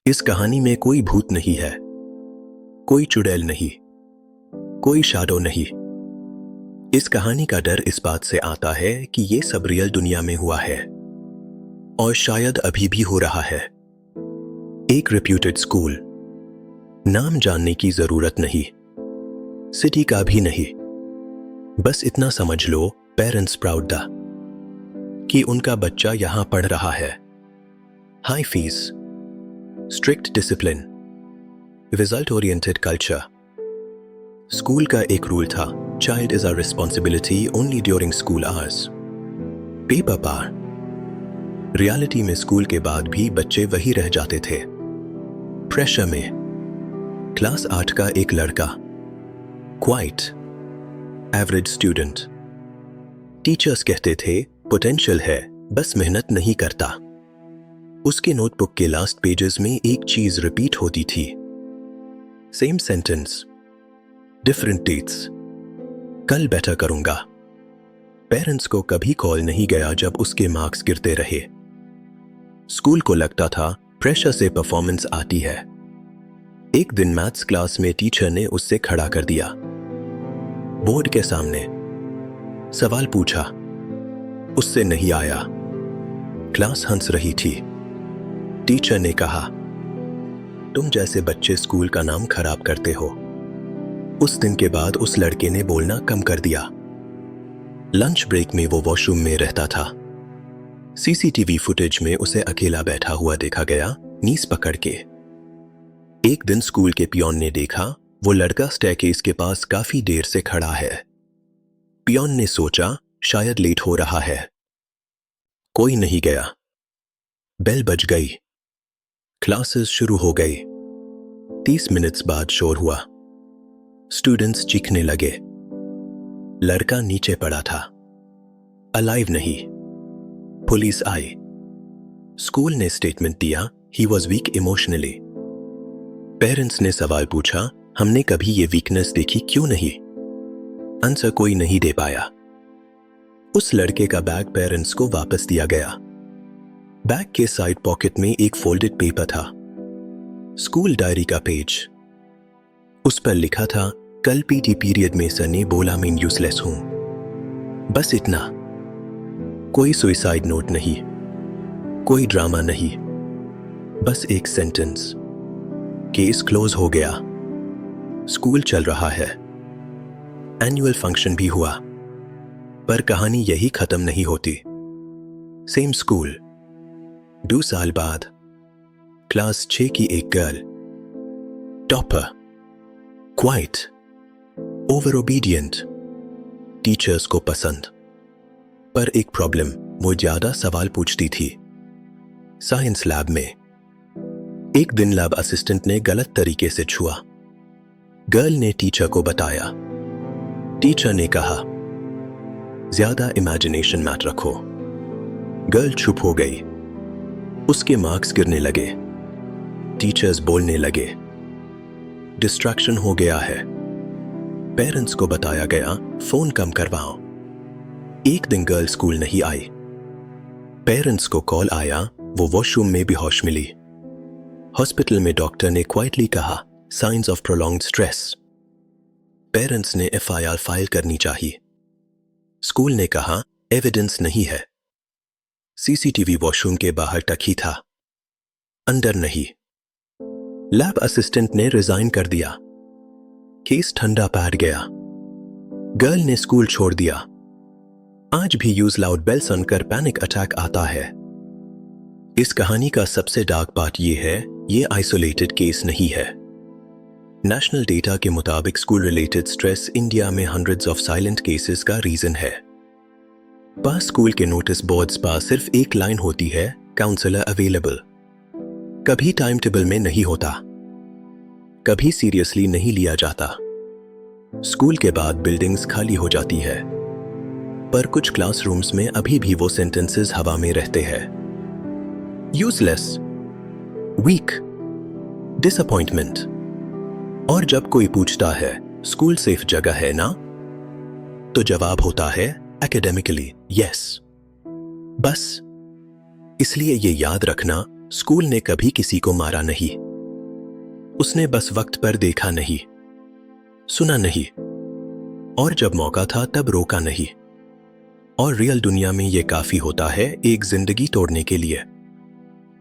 इस कहानी में कोई भूत नहीं है, कोई चुड़ैल नहीं, कोई शैडो नहीं। इस कहानी का डर इस बात से आता है कि ये सब रियल दुनिया में हुआ है और शायद अभी भी हो रहा है। एक रेप्यूटेड स्कूल, नाम जानने की जरूरत नहीं, सिटी का भी नहीं, बस इतना समझ लो पेरेंट्स प्राउड दा कि उनका बच्चा यहां पढ़ रहा है। High fees, strict discipline, result oriented culture. School का एक रूल था, child is a responsibility only during school hours. Paper पार। रियलिटी में स्कूल के बाद भी बच्चे वही रह जाते थे। प्रेशर में क्लास 8 का एक लड़का, क्वाइट एवरेज स्टूडेंट। टीचर्स कहते थे पोटेंशियल है, बस मेहनत नहीं करता। उसके नोटबुक के लास्ट पेजेस में एक चीज रिपीट होती थी, सेम सेंटेंस, डिफरेंट डेट्स, कल बेटर करूंगा। पेरेंट्स को कभी कॉल नहीं गया जब उसके मार्क्स गिरते रहे। स्कूल को लगता था प्रेशर से परफॉर्मेंस आती है। एक दिन मैथ्स क्लास में टीचर ने उससे खड़ा कर दिया, बोर्ड के सामने। सवाल पूछा, उससे नहीं आया। क्लास हंस रही थी। टीचर ने कहा, तुम जैसे बच्चे स्कूल का नाम खराब करते हो। उस दिन के बाद उस लड़के ने बोलना कम कर दिया। लंच ब्रेक में वो वॉशरूम में रहता था। सीसीटीवी फुटेज में उसे अकेला बैठा हुआ देखा गया, नीस पकड़ के। एक दिन स्कूल के पियोन ने देखा वो लड़का स्टेयरकेस के पास काफी देर से खड़ा है। पियोन ने सोचा शायद लेट हो रहा है। कोई नहीं गया। बेल बज गई। क्लासेस शुरू हो गई। 30 मिनट्स बाद शोर हुआ। स्टूडेंट्स चीखने लगे। लड़का नीचे पड़ा था, अलाइव नहीं। पुलिस आई। स्कूल ने स्टेटमेंट दिया, he was weak emotionally. Parents ने सवाल पूछा, हमने कभी ये वीकनेस देखी क्यों नहीं? आंसर कोई नहीं दे पाया। उस लड़के का बैग पेरेंट्स को वापस दिया गया। बैग के साइड पॉकेट में एक फोल्डेड पेपर था, स्कूल डायरी का पेज। उस पर लिखा था, कल पीटी पीरियड में सर ने बोला मैं यूजलेस हूं। बस इतना। कोई सुइसाइड नोट नहीं, कोई ड्रामा नहीं, बस एक सेंटेंस, केस क्लोज हो गया। स्कूल चल रहा है। एनुअल फंक्शन भी हुआ, पर कहानी यही खत्म नहीं होती। Same school. 2 साल बाद क्लास 6 की एक girl, topper, quite, over obedient, teachers को पसंद। पर एक प्रॉब्लम, वो ज्यादा सवाल पूछती थी। साइंस लैब में एक दिन लैब असिस्टेंट ने गलत तरीके से छुआ। गर्ल ने टीचर को बताया। टीचर ने कहा, ज्यादा इमेजिनेशन मत रखो। गर्ल चुप हो गई। उसके मार्क्स गिरने लगे। टीचर्स बोलने लगे, डिस्ट्रैक्शन हो गया है। पेरेंट्स को बताया गया, फोन कम करवाओ। एक दिन गर्ल स्कूल नहीं आई। पेरेंट्स को कॉल आया, वो वॉशरूम में बेहोश मिली। हॉस्पिटल में डॉक्टर ने क्वाइटली कहा, science of prolonged stress. Parents ने एफआईआर फाइल करनी चाहिए। स्कूल ने कहा, एविडेंस नहीं है। सीसीटीवी वॉशरूम के बाहर तक ही था, अंदर नहीं। लैब असिस्टेंट ने रिजाइन कर दिया। केस ठंडा बैठ गया। गर्ल ने स्कूल छोड़ दिया। आज भी यूज लाउड बेल सुनकर पैनिक अटैक आता है। इस कहानी का सबसे डार्क पार्ट ये है, ये आइसोलेटेड केस नहीं है। नेशनल डेटा के मुताबिक स्कूल रिलेटेड स्ट्रेस इंडिया में हंड्रेड्स ऑफ साइलेंट केसेस का रीजन है। पास स्कूल के नोटिस बोर्ड्स पर सिर्फ एक लाइन होती है, काउंसलर अवेलेबल। कभी टाइम टेबल में नहीं होता, कभी सीरियसली नहीं लिया जाता। स्कूल के बाद बिल्डिंग्स खाली हो जाती है, पर कुछ क्लासरूम्स में अभी भी वो सेंटेंसेस हवा में रहते हैं। Useless, weak, disappointment. और जब कोई पूछता है स्कूल सेफ जगह है ना, तो जवाब होता है एकेडमिकली यस। बस इसलिए ये याद रखना, स्कूल ने कभी किसी को मारा नहीं। उसने बस वक्त पर देखा नहीं, सुना नहीं, और जब मौका था तब रोका नहीं। और रियल दुनिया में ये काफी होता है एक जिंदगी तोड़ने के लिए।